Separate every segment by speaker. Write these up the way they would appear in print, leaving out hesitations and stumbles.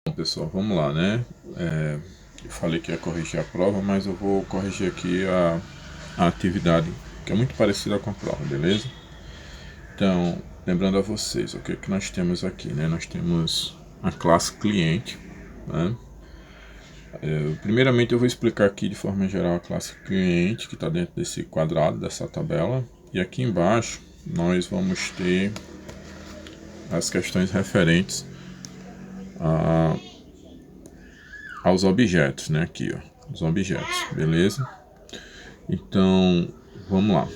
Speaker 1: Bom, pessoal, vamos lá, né? Eu falei que ia corrigir a prova, mas eu vou corrigir aqui a atividade, que é muito parecida com a prova, beleza? Então, lembrando a vocês, o que é que nós temos aqui, né? Nós temos a classe cliente, né? Primeiramente eu vou explicar aqui de forma geral a classe cliente, que está dentro desse quadrado, dessa tabela. E aqui embaixo nós vamos ter as questões referentes aos objetos, né? Aqui, ó, os objetos, beleza? Então, vamos lá.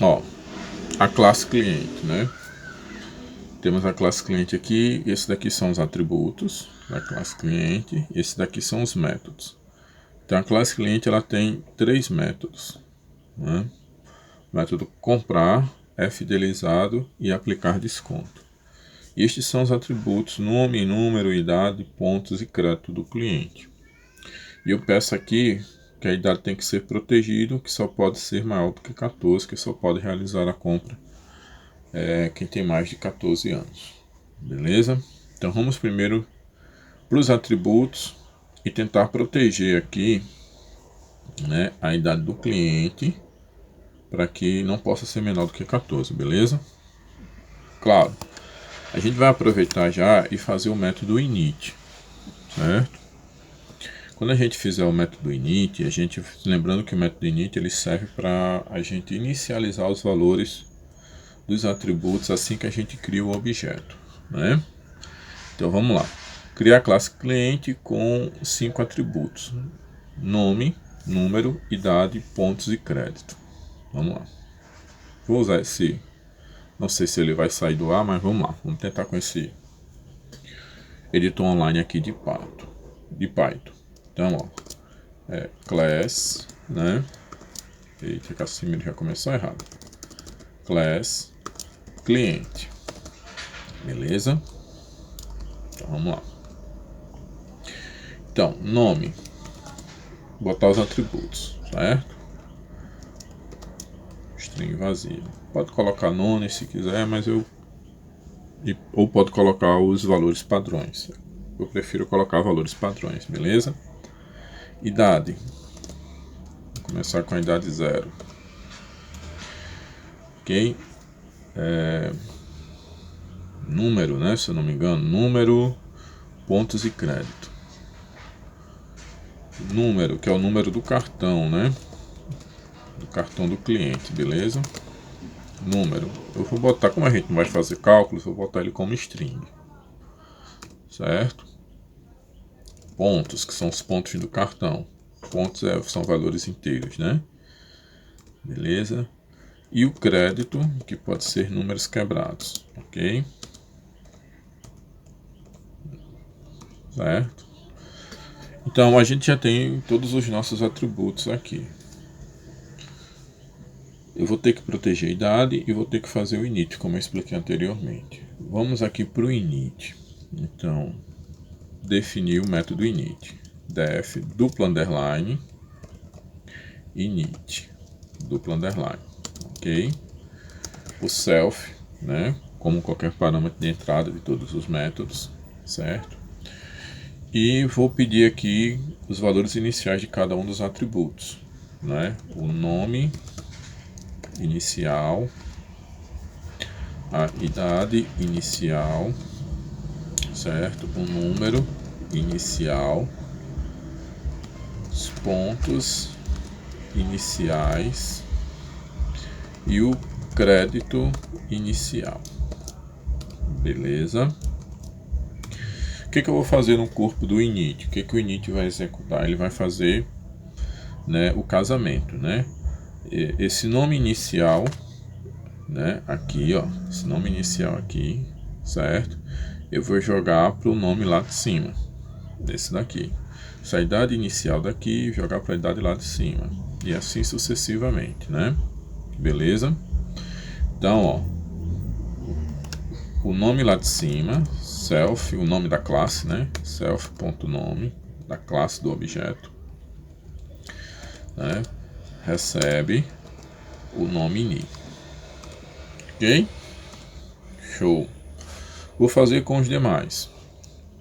Speaker 1: Ó, a classe cliente, né? Temos a classe cliente aqui, esse daqui são os atributos da classe cliente, esse daqui são os métodos. Então a classe cliente ela tem três métodos, né? O método comprar, é fidelizado e aplicar desconto. Estes são os atributos nome, número, idade, pontos e crédito do cliente. E eu peço aqui que a idade tem que ser protegido, que só pode ser maior do que 14, que só pode realizar a compra quem tem mais de 14 anos. Beleza? Então vamos primeiro para os atributos e tentar proteger aqui, né, a idade do cliente para que não possa ser menor do que 14, beleza? Claro, a gente vai aproveitar já e fazer o método init, certo? Quando a gente fizer o método init, lembrando que o método init ele serve para a gente inicializar os valores dos atributos assim que a gente cria o objeto, né? Então vamos lá. Criar a classe cliente com 5 atributos: nome, número, idade, pontos e crédito. Vamos lá. Vou usar esse. Não sei se ele vai sair do ar, mas vamos lá. Vamos tentar com esse editor online aqui de Python. Então, ó, class, né? Eita, que assim ele já começou errado. Class cliente. Beleza? Então, vamos lá. Então, nome. Botar os atributos, certo? String vazio. Pode colocar none se quiser, mas ou pode colocar os valores padrões. Eu prefiro colocar valores padrões, beleza? Idade. Vou começar com a idade 0. Ok? Número, né? Se eu não me engano. Número, pontos e crédito. Número, que é o número do cartão, né? Do cartão do cliente, beleza? Número. Eu vou botar, como a gente não vai fazer cálculos, eu vou botar ele como string. Certo? Pontos, que são os pontos do cartão. Pontos são valores inteiros, né? Beleza? E o crédito, que pode ser números quebrados, ok? Certo? Então a gente já tem todos os nossos atributos aqui. Eu vou ter que proteger a idade e vou ter que fazer o init, como eu expliquei anteriormente. Vamos aqui para o init. Então, definir o método init. Def duplo underline init duplo underline, ok? O self, né? Como qualquer parâmetro de entrada de todos os métodos, certo? E vou pedir aqui os valores iniciais de cada um dos atributos, né? O nome inicial, a idade inicial, certo? O número inicial, os pontos iniciais e o crédito inicial. Beleza? O que eu vou fazer no corpo do init? O que o init vai executar? Ele vai fazer, né, o casamento, né? Esse nome inicial, né, aqui, ó, esse nome inicial aqui, certo? Eu vou jogar para o nome lá de cima, desse daqui. Essa idade inicial daqui, jogar para a idade lá de cima. E assim sucessivamente, né? Beleza? Então, ó, o nome lá de cima, self, o nome da classe, né? Self.nome da classe do objeto, né? Recebe o nome ini. Ok? Show. Vou fazer com os demais,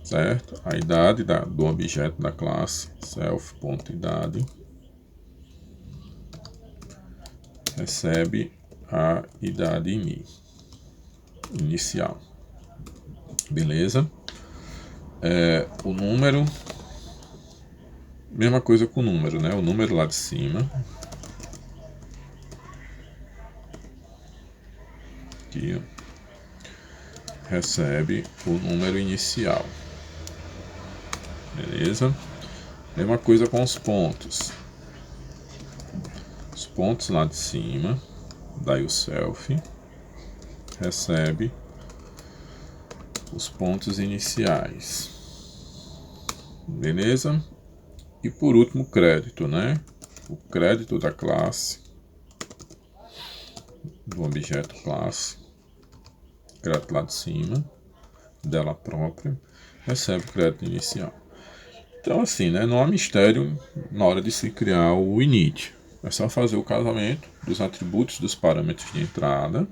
Speaker 1: certo? A idade do objeto da classe self.idade recebe a idade inicial. Beleza? O número, mesma coisa com o número, né? O número lá de cima, aqui, ó, recebe o número inicial. Beleza? Mesma coisa com os pontos. Os pontos lá de cima, daí o self recebe os pontos iniciais. Beleza? E por último, crédito, né? O crédito da classe, do objeto classe, crédito lá de cima, dela própria, recebe o crédito inicial. Então assim, né? Não há mistério na hora de se criar o init. É só fazer o casamento dos atributos dos parâmetros de entrada,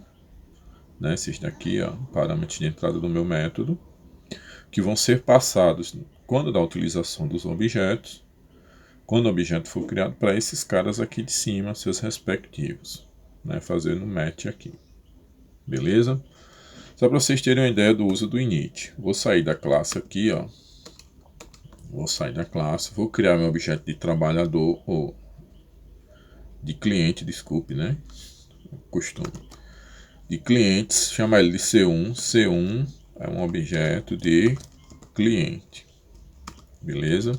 Speaker 1: né? Esses daqui, ó, parâmetros de entrada do meu método, que vão ser passados quando da utilização dos objetos, quando o objeto for criado, para esses caras aqui de cima, seus respectivos, né? Fazendo match aqui. Beleza? Só para vocês terem uma ideia do uso do init. Vou sair da classe aqui, ó. Vou sair da classe, vou criar meu objeto de trabalhador, ou de cliente, desculpe, né? Costume. De clientes, chamar ele de C1. C1 é um objeto de cliente. Beleza?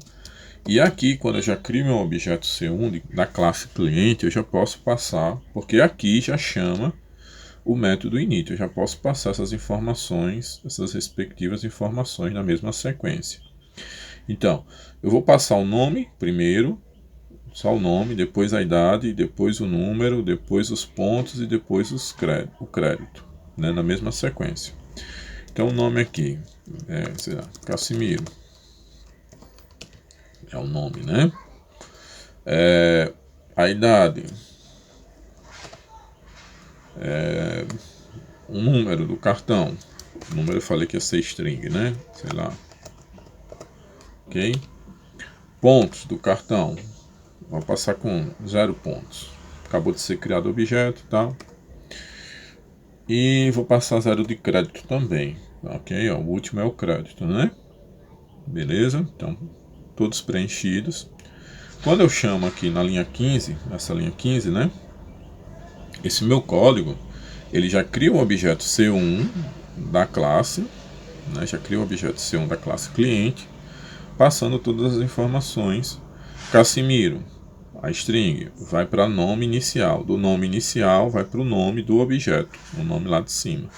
Speaker 1: E aqui, quando eu já crio meu objeto C1 da classe cliente, eu já posso passar, porque aqui já chama o método init. Eu já posso passar essas informações, essas respectivas informações na mesma sequência. Então, eu vou passar o nome primeiro, só o nome, depois a idade, depois o número, depois os pontos e depois o crédito, né, na mesma sequência. Então o nome aqui sei lá, Cassimiro. É o nome, né? A idade. O número do cartão. O número eu falei que ia ser string, né? Sei lá. Ok? Pontos do cartão. Vou passar com 0 pontos. Acabou de ser criado o objeto e tal. E vou passar 0 de crédito também. Ok? Ó, o último é o crédito, né? Beleza? Então, todos preenchidos. Quando eu chamo aqui na linha 15, nessa linha 15, né? Esse meu código, ele já cria o objeto C1 da classe, né? Já cria o objeto C1 da classe cliente, passando todas as informações. Cassimiro, a string, vai para nome inicial. Do nome inicial vai para o nome do objeto, o nome lá de cima,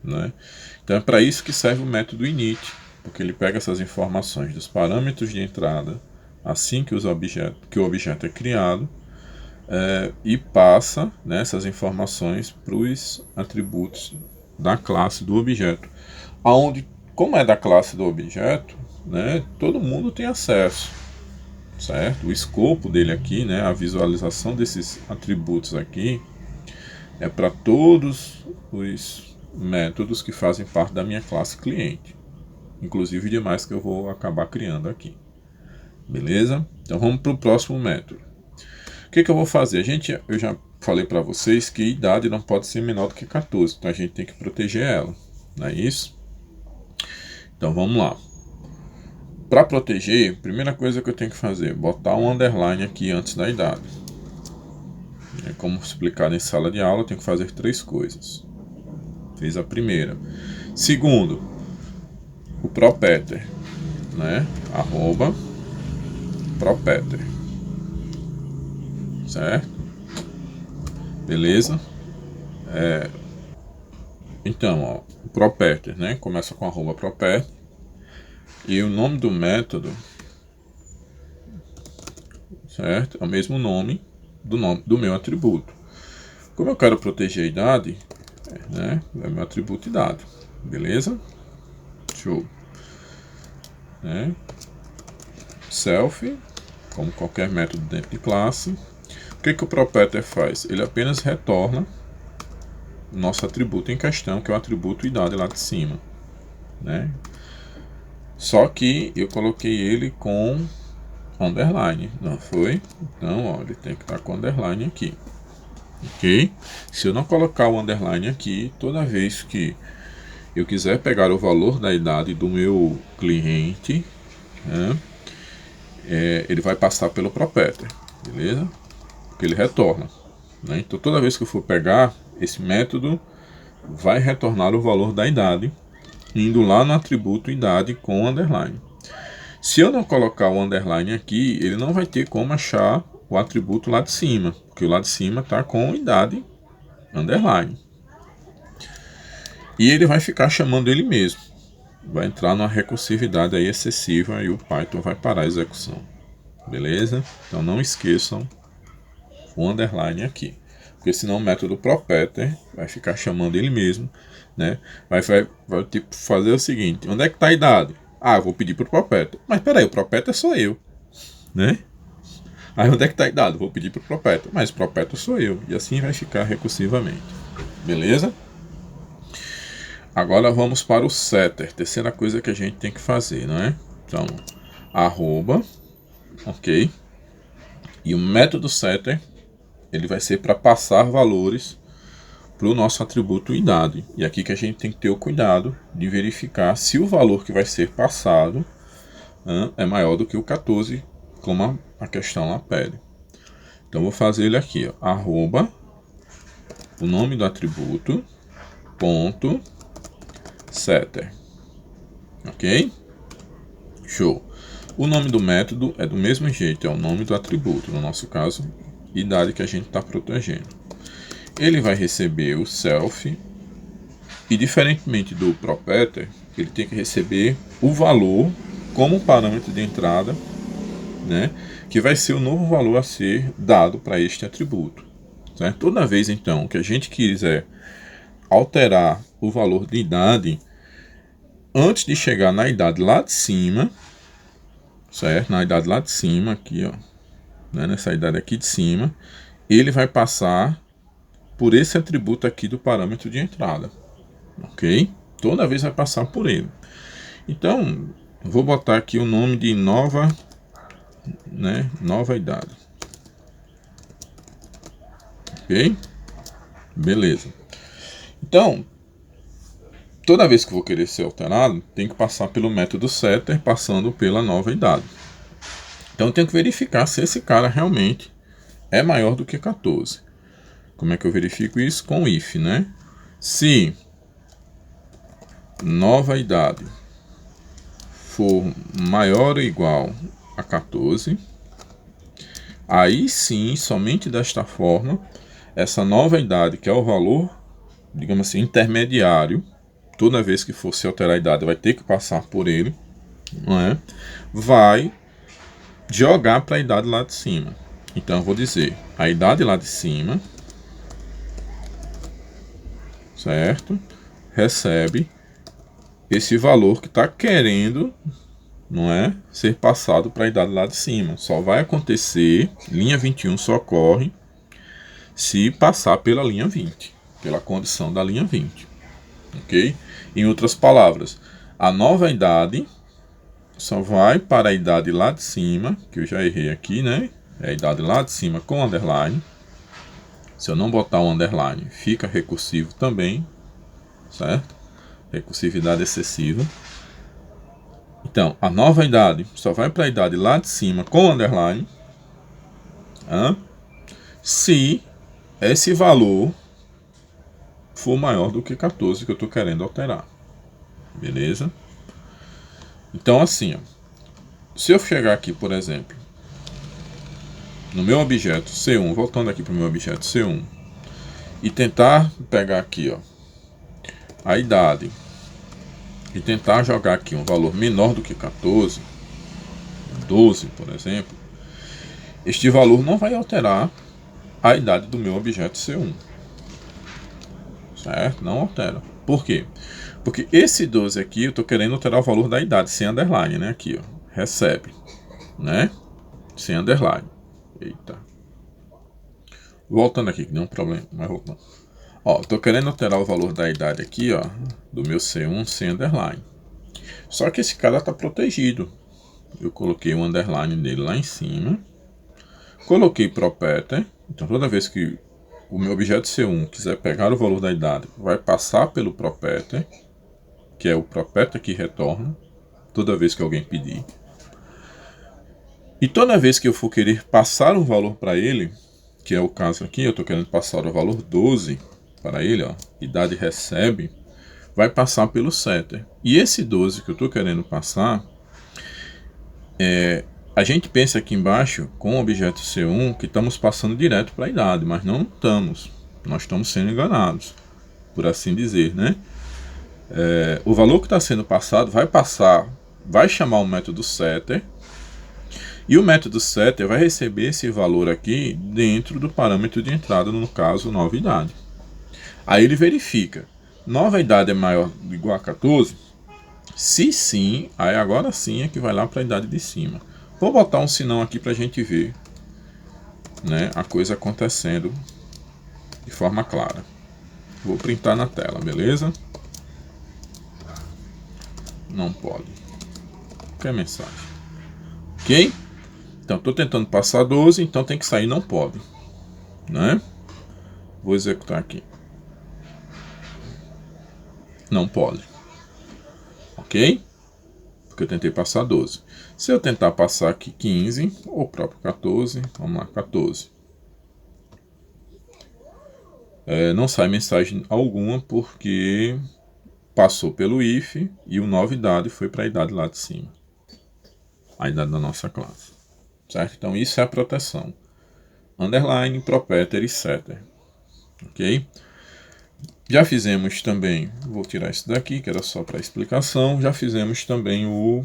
Speaker 1: né? Então é para isso que serve o método init, porque ele pega essas informações dos parâmetros de entrada assim que o objeto é criado, e passa, né, essas informações para os atributos da classe do objeto, aonde, como é da classe do objeto, né, todo mundo tem acesso, certo? O escopo dele aqui, né, a visualização desses atributos aqui é para todos os métodos que fazem parte da minha classe cliente, inclusive demais que eu vou acabar criando aqui. Beleza? Então vamos para o próximo método. O que eu vou fazer? Eu já falei para vocês que a idade não pode ser menor do que 14, então a gente tem que proteger ela, não é isso? Então vamos lá. Para proteger, a primeira coisa que eu tenho que fazer é botar um underline aqui antes da idade. Como explicado em sala de aula, eu tenho que fazer 3 coisas. Fiz a primeira. Segundo, o propeter, né? Arroba propeter, certo? Beleza? Então, ó, o propeter, né? Começa com arroba propeter e o nome do método, certo? É o mesmo nome do meu atributo. Como eu quero proteger a idade, né? É meu atributo idade, beleza? Show. Né? Self, como qualquer método dentro de classe. O que o propeter faz? Ele apenas retorna nosso atributo em questão, que é o atributo idade lá de cima, né? Só que eu coloquei ele com underline, não foi? Então, ó, ele tem que estar com underline aqui, ok? Se eu não colocar o underline aqui, toda vez que eu quiser pegar o valor da idade do meu cliente, né, ele vai passar pelo proprietor, beleza? Porque ele retorna, né? Então toda vez que eu for pegar, esse método vai retornar o valor da idade, indo lá no atributo idade com underline. Se eu não colocar o underline aqui, ele não vai ter como achar o atributo lá de cima, porque o lá de cima está com idade underline. E ele vai ficar chamando ele mesmo. Vai entrar numa recursividade aí excessiva e o Python vai parar a execução. Beleza? Então não esqueçam o underline aqui. Porque senão o método proprietor vai ficar chamando ele mesmo, né? Vai tipo, fazer o seguinte: onde é que está a idade? Ah, eu vou pedir para o proprietor. Mas peraí, o proprietor sou eu, né? Aí onde é que está a idade? Vou pedir para o proprietor. Mas o proprietor sou eu. E assim vai ficar recursivamente. Beleza? Agora vamos para o setter. Terceira coisa que a gente tem que fazer, não é? Então, arroba, ok? E o método setter, ele vai ser para passar valores para o nosso atributo idade. E aqui que a gente tem que ter o cuidado de verificar se o valor que vai ser passado é maior do que o 14, como a questão lá pede. Então vou fazer ele aqui, ó, arroba, o nome do atributo, ponto, setter. Ok? Show. O nome do método é do mesmo jeito, é o nome do atributo, no nosso caso, idade que a gente está protegendo. Ele vai receber o self e, diferentemente do proprietor, ele tem que receber o valor como parâmetro de entrada, né, que vai ser o novo valor a ser dado para este atributo. Certo? Toda vez, então, que a gente quiser alterar o valor de idade, antes de chegar na idade lá de cima, certo? Na idade lá de cima, aqui, ó, né, nessa idade aqui de cima, ele vai passar por esse atributo aqui do parâmetro de entrada, ok? Toda vez vai passar por ele. Então, vou botar aqui o nome de nova, né, nova idade, ok? Beleza. Então, toda vez que eu vou querer ser alterado, tem que passar pelo método setter, passando pela nova idade. Então, eu tenho que verificar se esse cara realmente é maior do que 14. Como é que eu verifico isso? Com o if, né? Se nova idade for maior ou igual a 14, aí sim, somente desta forma, essa nova idade, que é o valor, digamos assim, intermediário, toda vez que for se alterar a idade, vai ter que passar por ele, não é? Vai jogar para a idade lá de cima. Então eu vou dizer, a idade lá de cima, certo? Recebe esse valor que está querendo, não é, ser passado para a idade lá de cima. Só vai acontecer, linha 21 só ocorre se passar pela linha 20, pela condição da linha 20, ok? Em outras palavras, a nova idade só vai para a idade lá de cima, que eu já errei aqui, né? É a idade lá de cima com underline. Se eu não botar o underline, fica recursivo também, certo? Recursividade excessiva. Então, a nova idade só vai para a idade lá de cima com underline, se esse valor for maior do que 14 que eu estou querendo alterar. Beleza? Então, assim, ó, se eu chegar aqui, por exemplo, no meu objeto C1, voltando aqui para o meu objeto C1, e tentar pegar aqui, ó, a idade, e tentar jogar aqui um valor menor do que 14, 12, por exemplo, este valor não vai alterar a idade do meu objeto C1. Certo? Não altera. Por quê? Porque esse 12 aqui, eu estou querendo alterar o valor da idade, sem underline, né? Aqui, ó. Recebe, né? Sem underline. Eita. Voltando aqui, que não é um problema, mas voltando. Ó, tô querendo alterar o valor da idade aqui, ó, do meu C1 sem underline. Só que esse cara tá protegido. Eu coloquei um underline nele lá em cima. Coloquei property. Então toda vez que o meu objeto C1 quiser pegar o valor da idade, vai passar pelo property, que é o property que retorna toda vez que alguém pedir. E toda vez que eu for querer passar um valor para ele, que é o caso aqui, eu estou querendo passar o valor 12 para ele, ó, idade recebe, vai passar pelo setter. E esse 12 que eu estou querendo passar, a gente pensa aqui embaixo com o objeto C1 que estamos passando direto para a idade, mas não estamos. Nós estamos sendo enganados, por assim dizer, né? O valor que está sendo passado vai chamar o método setter, e o método setter vai receber esse valor aqui dentro do parâmetro de entrada, no caso, nova idade. Aí ele verifica, nova idade é maior ou igual a 14? Se sim, aí agora sim é que vai lá para a idade de cima. Vou botar um sinão aqui para a gente ver, né, a coisa acontecendo de forma clara. Vou printar na tela, beleza? Não pode. Que é mensagem? Ok? Então, estou tentando passar 12, então tem que sair não pode, né? Vou executar aqui. Não pode. Ok? Porque eu tentei passar 12. Se eu tentar passar aqui 15, ou o próprio 14, vamos lá, 14. Não sai mensagem alguma porque passou pelo if e o nova idade foi para a idade lá de cima. A idade da nossa classe. Certo? Então isso é a proteção. Underline, property e setter. Ok? Já fizemos também, vou tirar isso daqui, que era só para explicação. Já fizemos também o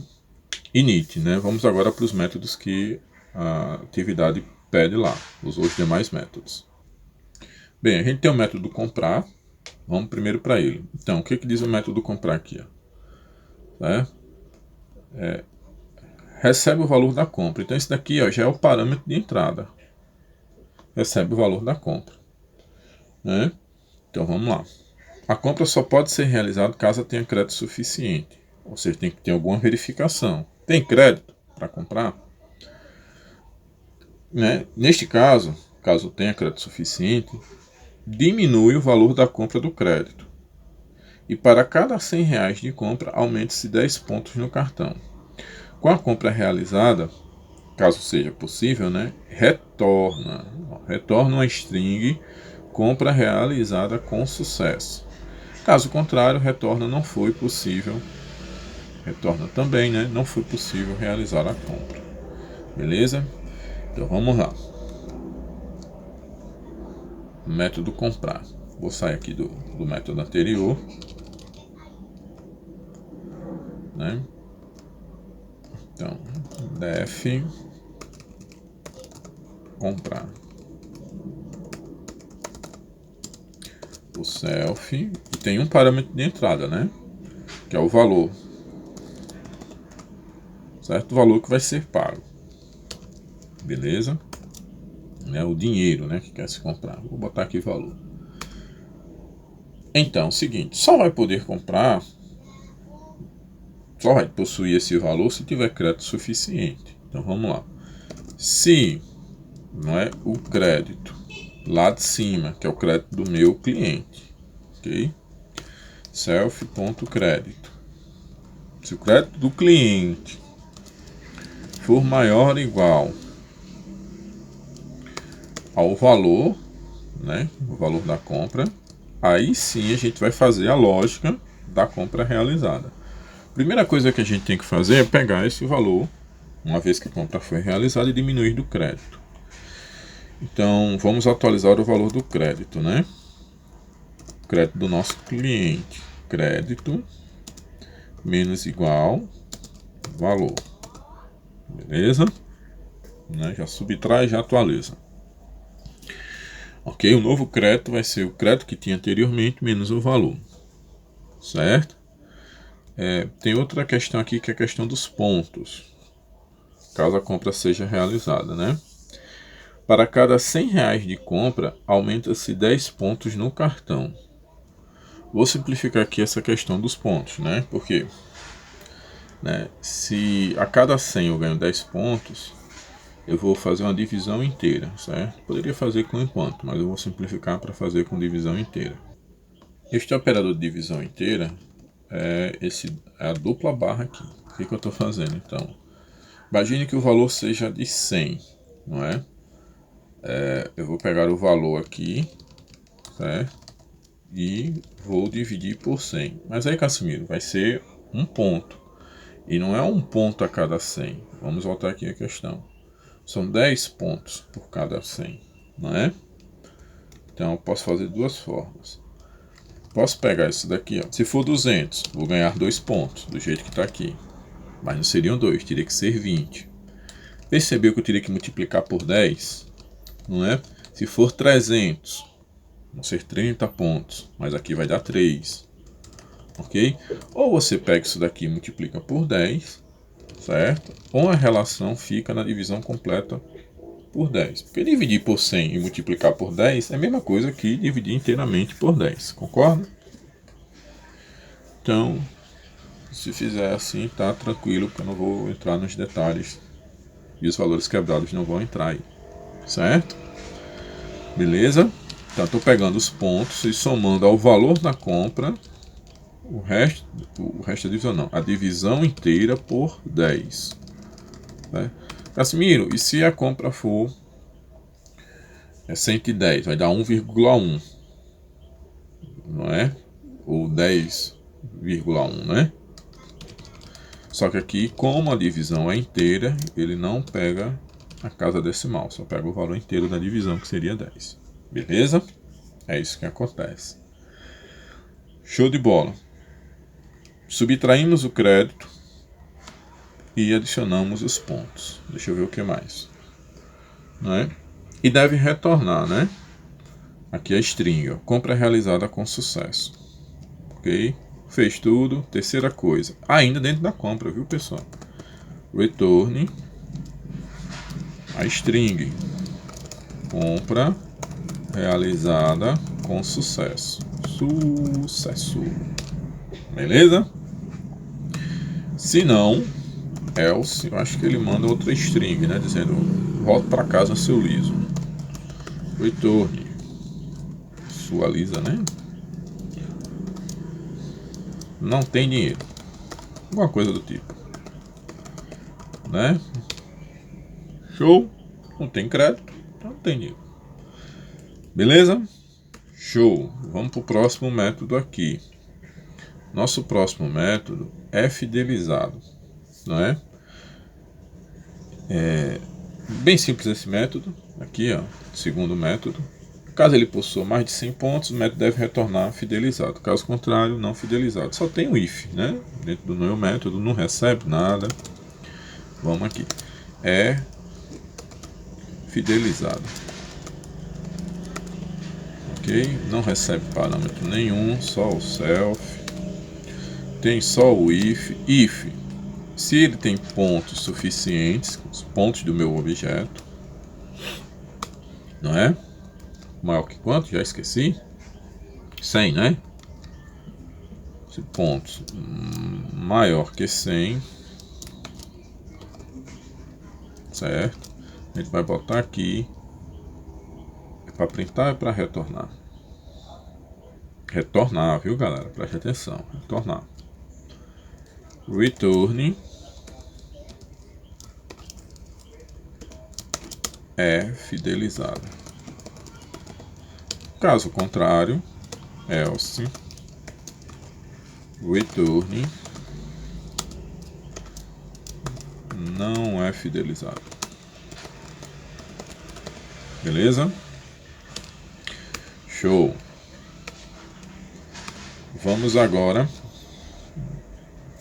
Speaker 1: init, né? Vamos agora para os métodos que a atividade pede lá, os demais métodos. Bem, a gente tem o método comprar. Vamos primeiro para ele. Então, o que diz o método comprar aqui? Ó? Recebe o valor da compra. Então, esse daqui, ó, já é o parâmetro de entrada. Recebe o valor da compra, né? Então, vamos lá. A compra só pode ser realizada caso tenha crédito suficiente. Ou seja, tem que ter alguma verificação. Tem crédito para comprar? Né? Neste caso, caso tenha crédito suficiente, diminui o valor da compra do crédito. E para cada R$100 de compra, aumente-se 10 pontos no cartão. Com a compra realizada, caso seja possível, né, retorna uma string compra realizada com sucesso. Caso contrário, retorna não foi possível. Retorna também, né, não foi possível realizar a compra. Beleza? Então vamos lá. Método comprar. Vou sair aqui do método anterior, né? Então, def comprar. O self e tem um parâmetro de entrada, né? Que é o valor. Certo? O valor que vai ser pago. Beleza? É o dinheiro, né, que quer se comprar. Vou botar aqui valor. Então, é o seguinte, só vai poder comprar, só vai possuir esse valor se tiver crédito suficiente. Então vamos lá. Se não é o crédito lá de cima, que é o crédito do meu cliente, ok? Self.crédito. Se o crédito do cliente for maior ou igual ao valor, né, o valor da compra, aí sim a gente vai fazer a lógica da compra realizada. Primeira coisa que a gente tem que fazer é pegar esse valor, uma vez que a compra foi realizada, e diminuir do crédito. Então vamos atualizar o valor do crédito, né? Crédito do nosso cliente. Crédito menos igual valor. Beleza? Né? Já subtrai, já atualiza. Ok? O novo crédito vai ser o crédito que tinha anteriormente menos o valor. Certo? Tem outra questão aqui que é a questão dos pontos. Caso a compra seja realizada, né? Para cada R$ 100 de compra, aumenta-se 10 pontos no cartão. Vou simplificar aqui essa questão dos pontos, né? Porque se a cada 100 eu ganho 10 pontos, eu vou fazer uma divisão inteira, certo? Poderia fazer com enquanto, mas eu vou simplificar para fazer com divisão inteira. Este operador de divisão inteira é a dupla barra aqui. O que eu estou fazendo então? Imagine que o valor seja de 100, não é? Eu vou pegar o valor aqui, certo? E vou dividir por 100. Mas aí, Casimiro, vai ser um ponto. E não é um ponto a cada 100. Vamos voltar aqui a questão. São 10 pontos por cada 100, não é? Então eu posso fazer duas formas. Posso pegar isso daqui, ó. Se for 200, vou ganhar 2 pontos, do jeito que está aqui. Mas não seriam 2, teria que ser 20. Percebeu que eu teria que multiplicar por 10? Não é? Se for 300, vão ser 30 pontos, mas aqui vai dar 3. Ok? Ou você pega isso daqui e multiplica por 10, certo? Ou a relação fica na divisão completa por 10. Porque dividir por 100 e multiplicar por 10 é a mesma coisa que dividir inteiramente por 10. Concorda? Então, se fizer assim, tá tranquilo, porque eu não vou entrar nos detalhes. E os valores quebrados não vão entrar aí. Certo? Beleza? Então, estou pegando os pontos e somando ao valor da compra, o resto da divisão não, a divisão inteira por 10. Né? Casimiro, e se a compra for 110, vai dar 1,1, não é? Ou 10,1, né? Só que aqui, como a divisão é inteira, ele não pega a casa decimal, só pega o valor inteiro da divisão, que seria 10. Beleza? É isso que acontece. Show de bola. Subtraímos o crédito e adicionamos os pontos. Deixa eu ver o que mais. Não é? E deve retornar, né? Aqui a string, ó. Compra realizada com sucesso. Ok? Fez tudo. Terceira coisa. Ainda dentro da compra, viu, pessoal? Return a string. Compra realizada com sucesso. Sucesso. Beleza? Se não, else, eu acho que ele manda outra string, né? Dizendo, volta para casa, seu liso. Return. Sua lisa, né? Não tem dinheiro. Alguma coisa do tipo. Né? Show. Não tem crédito, então não tem dinheiro. Beleza? Show. Vamos para o próximo método aqui. Nosso próximo método é fidelizado. Não é? É bem simples esse método. Aqui, ó, segundo método. Caso ele possua mais de 100 pontos, o método deve retornar fidelizado. Caso contrário, não fidelizado. Só tem o if, né? Dentro do meu método, não recebe nada. Vamos aqui. É fidelizado. Ok? Não recebe parâmetro nenhum, só o self. Tem só o if. If, se ele tem pontos suficientes, os pontos do meu objeto, não é? Maior que quanto? Já esqueci. 100, né? Se pontos maior que 100, certo? A gente vai botar aqui. É para printar ou é para retornar? Retornar, viu, galera? Preste atenção. Retornar. Return é fidelizado. Caso contrário, else return não é fidelizado. Beleza? Show. Vamos agora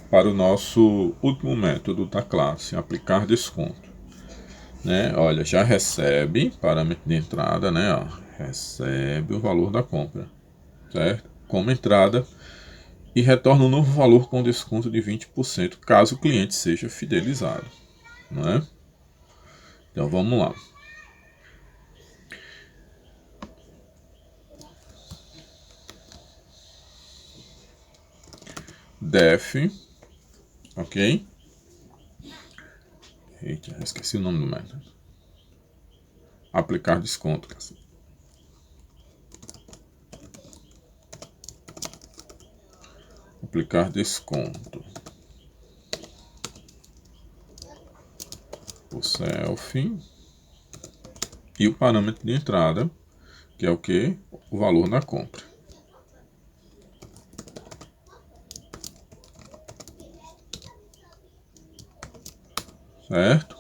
Speaker 1: para o nosso último método da classe, aplicar desconto. Né? Olha, já recebe parâmetro de entrada, né? Ó, recebe o valor da compra, certo? Como entrada e retorna um novo valor com desconto de 20%, caso o cliente seja fidelizado, não é? Então vamos lá. def, ok? Eita, esqueci o nome do método. Aplicar desconto, cacete. Aplicar desconto. O self. E o parâmetro de entrada, que é o que? O valor da compra. Certo?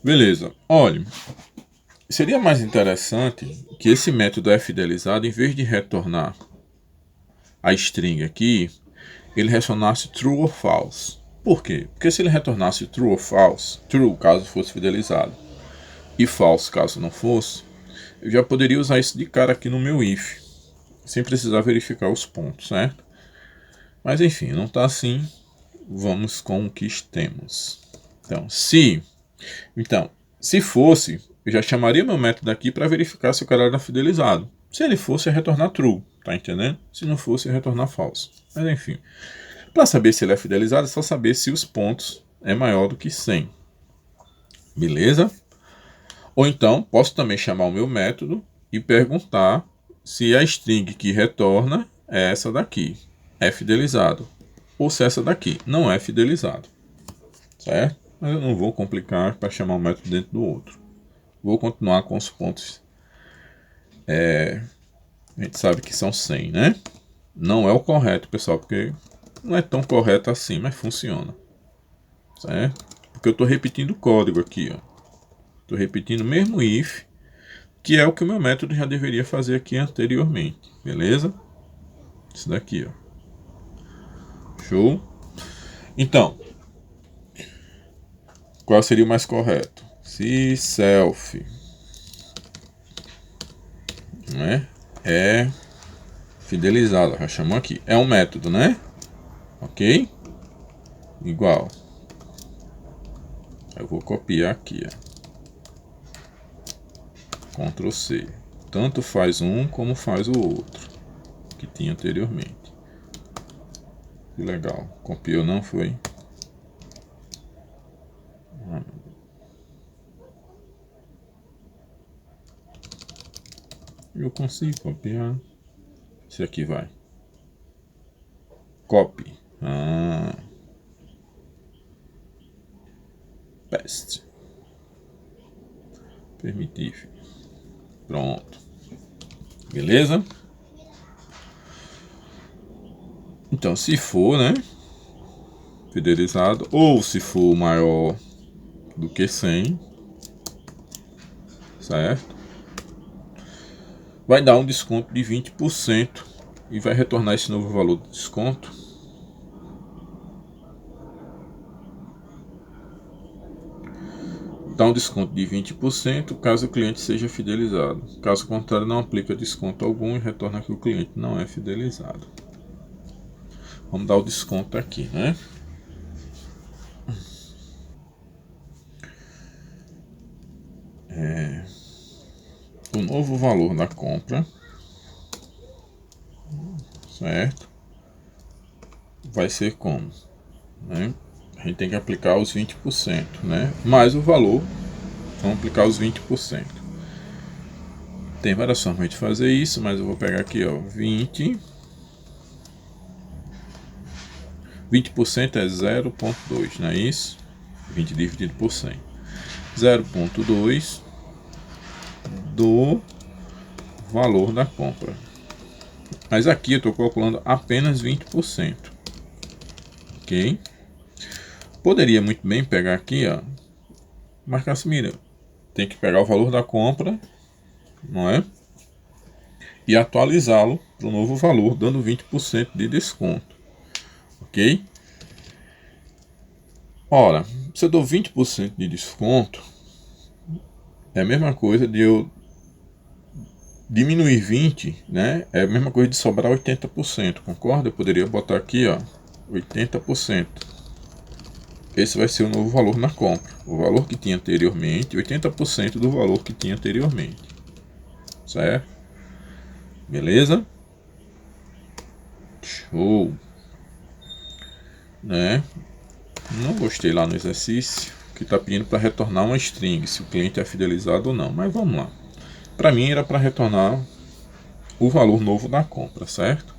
Speaker 1: Beleza. Olha, seria mais interessante que esse método fidelizado, em vez de retornar a string aqui, ele retornasse true ou false. Por quê? Porque se ele retornasse true ou false, true caso fosse fidelizado e false caso não fosse, eu já poderia usar isso de cara aqui no meu if, sem precisar verificar os pontos, certo? Mas enfim, não está assim. Vamos com o que temos. Então, se fosse, eu já chamaria meu método aqui para verificar se o cara era fidelizado. Se ele fosse, ia retornar true, tá entendendo? Se não fosse, ia retornar false. Mas enfim, para saber se ele é fidelizado, é só saber se os pontos é maior do que 100. Beleza? Ou então, posso também chamar o meu método e perguntar se a string que retorna é essa daqui, é fidelizado. Ou se essa daqui não é fidelizado. Certo? Mas eu não vou complicar para chamar um método dentro do outro. Vou continuar com os pontos. A gente sabe que são 100, né? Não é o correto, pessoal, porque não é tão correto assim, mas funciona. Certo? Porque eu estou repetindo o código aqui, ó. Estou repetindo o mesmo if, que é o que o meu método já deveria fazer aqui anteriormente. Beleza? Isso daqui, ó. Show? Então, qual seria o mais correto? Se self, né, é fidelizado, já chamou aqui. É um método, né? Ok? Igual. Eu vou copiar aqui, ó. Ctrl C. Tanto faz um como faz o outro que tinha anteriormente. Que legal. Copiou, não foi? Eu consigo copiar. Esse aqui vai. Copy. Paste. Permitir. Pronto. Beleza? Então, se for, né? Fidelizado. Ou se for maior do que 100. Certo? Vai dar um desconto de 20% e vai retornar esse novo valor de desconto. Dá um desconto de 20% caso o cliente seja fidelizado. Caso contrário, não aplica desconto algum e retorna que o cliente não é fidelizado. Vamos dar o desconto aqui, né? O novo valor da compra, certo? Vai ser como? Né? A gente tem que aplicar os 20%, né? Mais o valor, vamos aplicar os 20%. Tem várias formas de fazer isso, mas eu vou pegar aqui, ó, 20% é 0,2, não é isso? 20 dividido por 100. 0,2 do valor da compra. Mas aqui eu estou calculando apenas 20%. Ok? Poderia muito bem pegar aqui, ó, marcar assim, mira, tem que pegar o valor da compra, não é? E atualizá-lo para o novo valor, dando 20% de desconto. Ok? Ora, se eu dou 20% de desconto, é a mesma coisa de eu diminuir 20%, né? É a mesma coisa de sobrar 80%, concorda? Eu poderia botar aqui, ó, 80%. Esse vai ser o novo valor na compra. O valor que tinha anteriormente, 80% do valor que tinha anteriormente. Certo? Beleza? Show! né? Não gostei lá no exercício que está pedindo para retornar uma string, se o cliente é fidelizado ou não. Mas vamos lá. Para mim era para retornar o valor novo da compra, certo?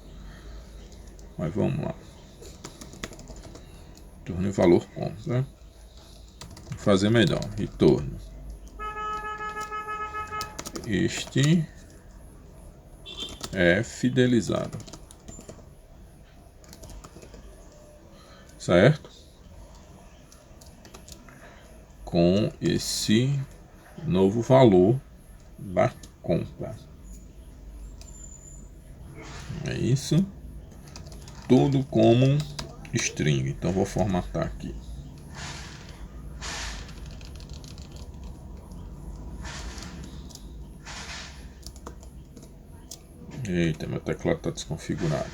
Speaker 1: Mas vamos lá. Retorne o valor compra. Vou fazer melhor. Retorno. Este é fidelizado. Certo? Com esse novo valor da compra. É isso. Tudo como string. Então vou formatar aqui. Eita, meu teclado está desconfigurado.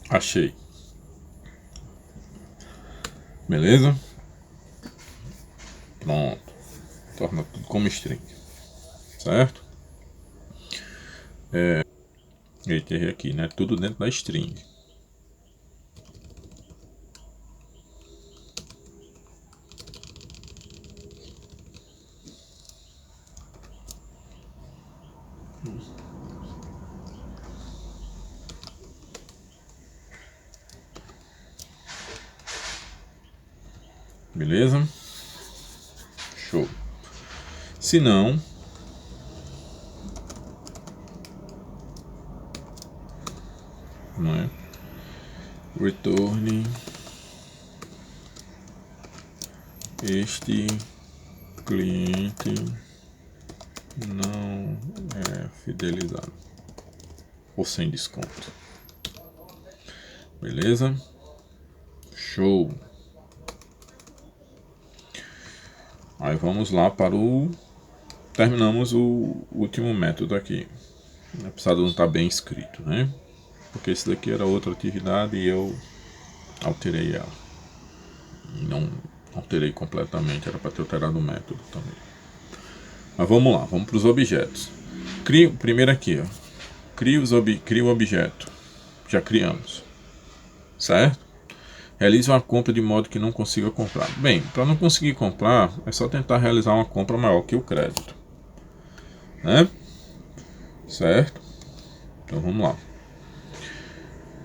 Speaker 1: Achei. Beleza? Pronto. Torna tudo como string. Certo? Eita, errei aqui, né? Tudo dentro da string. Beleza? Show. Se não, né? Return este cliente não é fidelizado ou sem desconto. Beleza? Show. Aí vamos lá para o... Terminamos o último método aqui. Apesar de não estar bem escrito, né? Porque esse daqui era outra atividade e eu alterei ela. Não alterei completamente, era para ter alterado o método também. Mas vamos lá, vamos para os objetos. Primeiro aqui, ó. Cria o objeto. Já criamos. Certo? Realize uma compra de modo que não consiga comprar. Bem, para não conseguir comprar, é só tentar realizar uma compra maior que o crédito. Né? Certo? Então vamos lá.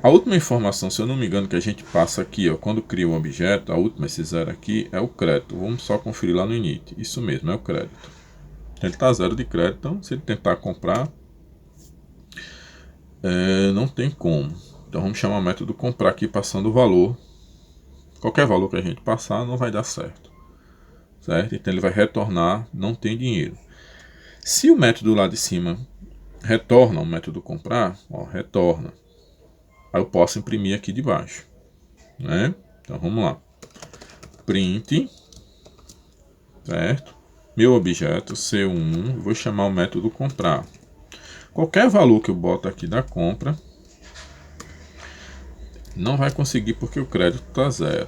Speaker 1: A última informação, se eu não me engano, que a gente passa aqui, ó, quando cria um objeto, a última, esse zero aqui, é o crédito. Vamos só conferir lá no init. Isso mesmo, é o crédito. Ele está zero de crédito, então se ele tentar comprar, não tem como. Então vamos chamar o método comprar aqui, passando o valor. Qualquer valor que a gente passar não vai dar certo. Certo? Então ele vai retornar, não tem dinheiro. Se o método lá de cima retorna o método comprar, ó, retorna. Aí eu posso imprimir aqui de baixo. Né? Então vamos lá. Print, certo? Meu objeto C1, vou chamar o método comprar. Qualquer valor que eu boto aqui da compra, não vai conseguir porque o crédito está zero.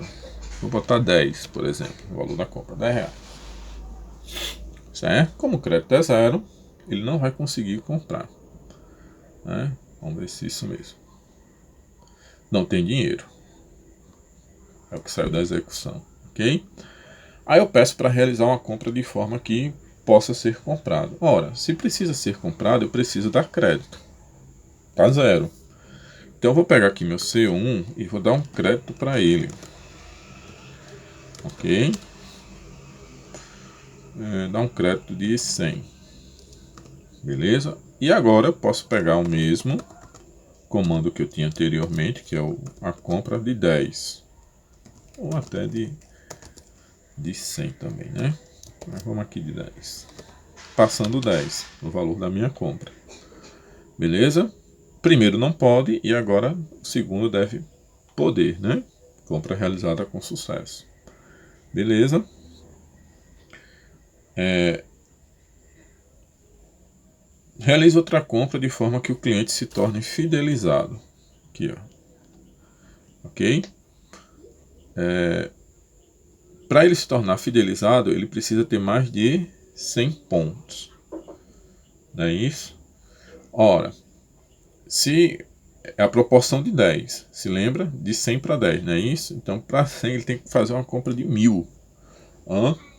Speaker 1: Vou botar 10, por exemplo, o valor da compra, R$10. Certo? Como o crédito é zero, ele não vai conseguir comprar. Né? Vamos ver se é isso mesmo. Não tem dinheiro. É o que saiu da execução. Ok? Aí eu peço para realizar uma compra de forma que possa ser comprado. Ora, se precisa ser comprado, eu preciso dar crédito. Tá zero. Então eu vou pegar aqui meu C1 e vou dar um crédito para ele. Ok? Dar um crédito de 100. Beleza? E agora eu posso pegar o mesmo comando que eu tinha anteriormente, que é a compra de 10. Ou até de 100 também, né? Mas vamos aqui de 10. Passando 10 no valor da minha compra. Beleza? Primeiro não pode e agora o segundo deve poder, né? Compra realizada com sucesso. Beleza? Realize outra compra de forma que o cliente se torne fidelizado. Aqui, ó. Ok? Para ele se tornar fidelizado, ele precisa ter mais de 100 pontos. Não é isso? Ora, se é a proporção de 10, se lembra? De 100 para 10, não é isso? Então, para 100 ele tem que fazer uma compra de 1000,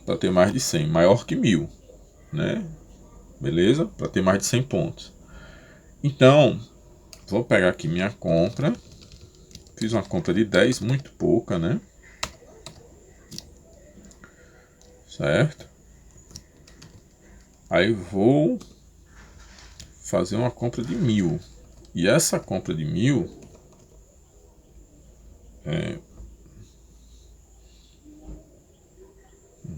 Speaker 1: para ter mais de 100, maior que 1000, né? Beleza? Para ter mais de 100 pontos. Então, vou pegar aqui minha compra. Fiz uma compra de 10, muito pouca, né? Certo? Aí vou fazer uma compra de 1000. E essa compra de 1000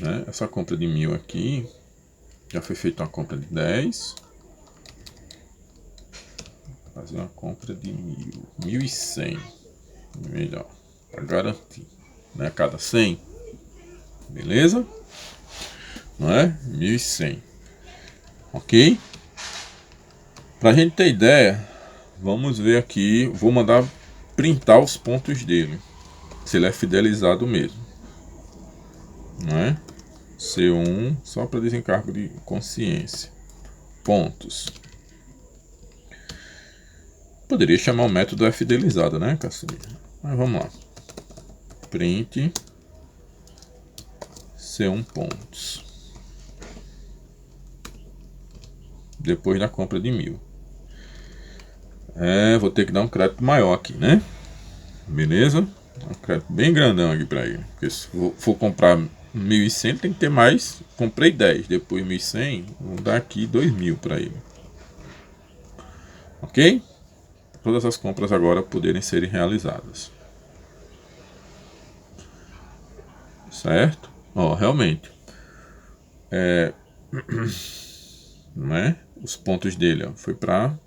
Speaker 1: né? Essa compra de 1000 aqui já foi feita uma compra de 10. Vou fazer uma compra de 1000, 1100, melhor, para garantir, né? Cada 100, beleza? Não é? 1100, ok? Pra gente ter ideia, vamos ver aqui. Vou mandar printar os pontos dele, se ele é fidelizado mesmo, não é? C1, só para desencargo de consciência. Pontos. Poderia chamar o método fidelizado, né, Caçulinha? Mas vamos lá. Print C1 pontos. Depois da compra de 1000. Vou ter que dar um crédito maior aqui, né? Beleza? Um crédito bem grandão aqui para ele. Porque se for comprar 1100, tem que ter mais. Comprei 10, depois 1100, vou dar aqui 2000 para ele. Ok? Todas as compras agora poderem serem realizadas. Certo? Ó, realmente. Né? Os pontos dele, ó, foi para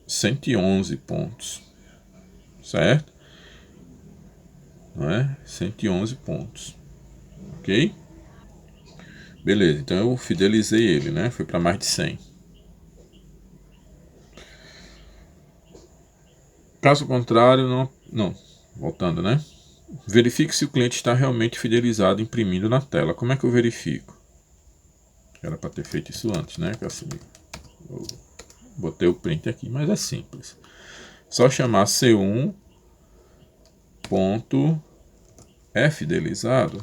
Speaker 1: 111 pontos. Certo? Não é? 111 pontos. Ok? Beleza, então eu fidelizei ele, né? Foi para mais de 100. Caso contrário, não. Voltando, né? Verifique se o cliente está realmente fidelizado imprimindo na tela. Como é que eu verifico? Era para ter feito isso antes, né? Eu botei o print aqui, mas é simples. Só chamar C1 ponto fidelizado.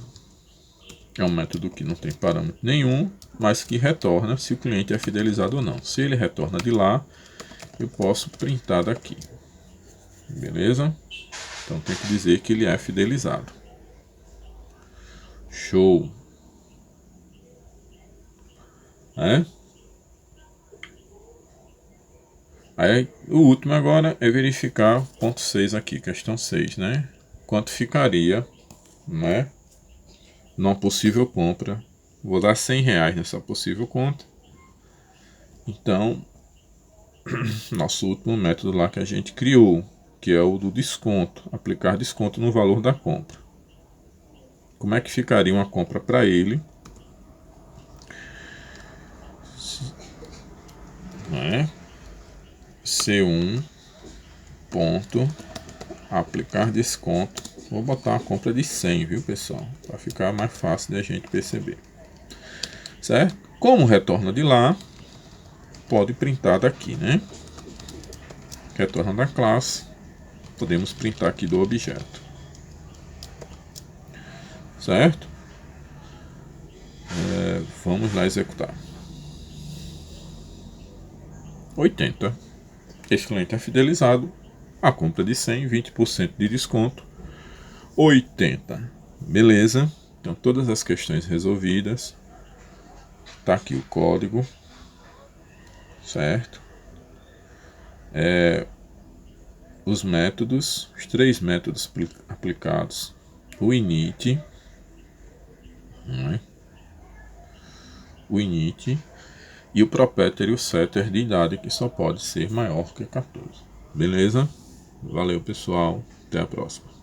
Speaker 1: É um método que não tem parâmetro nenhum, mas que retorna se o cliente é fidelizado ou não. Se ele retorna de lá, eu posso printar daqui. Beleza? Então tem que dizer que ele é fidelizado. Show! Aí o último agora é verificar ponto 6 aqui, questão 6, né? Quanto ficaria, né? Numa possível compra. Vou dar R$100 nessa possível conta. Então, nosso último método lá que a gente criou, que é o do desconto, aplicar desconto no valor da compra. Como é que ficaria uma compra para ele? Né? C1 ponto aplicar desconto. Vou botar uma compra de 100, viu, pessoal? Para ficar mais fácil de a gente perceber. Certo? Como retorna de lá, pode printar daqui, né? Retorna da classe, podemos printar aqui do objeto. Certo? Vamos lá executar. 80. Esse cliente é fidelizado. A compra de 100, 20% de desconto. 80. Beleza? Então todas as questões resolvidas. Tá aqui o código. Certo? Os métodos, os 3 métodos aplicados. O init. O init. E o propeter e o setter de idade, que só pode ser maior que 14. Beleza? Valeu, pessoal. Até a próxima.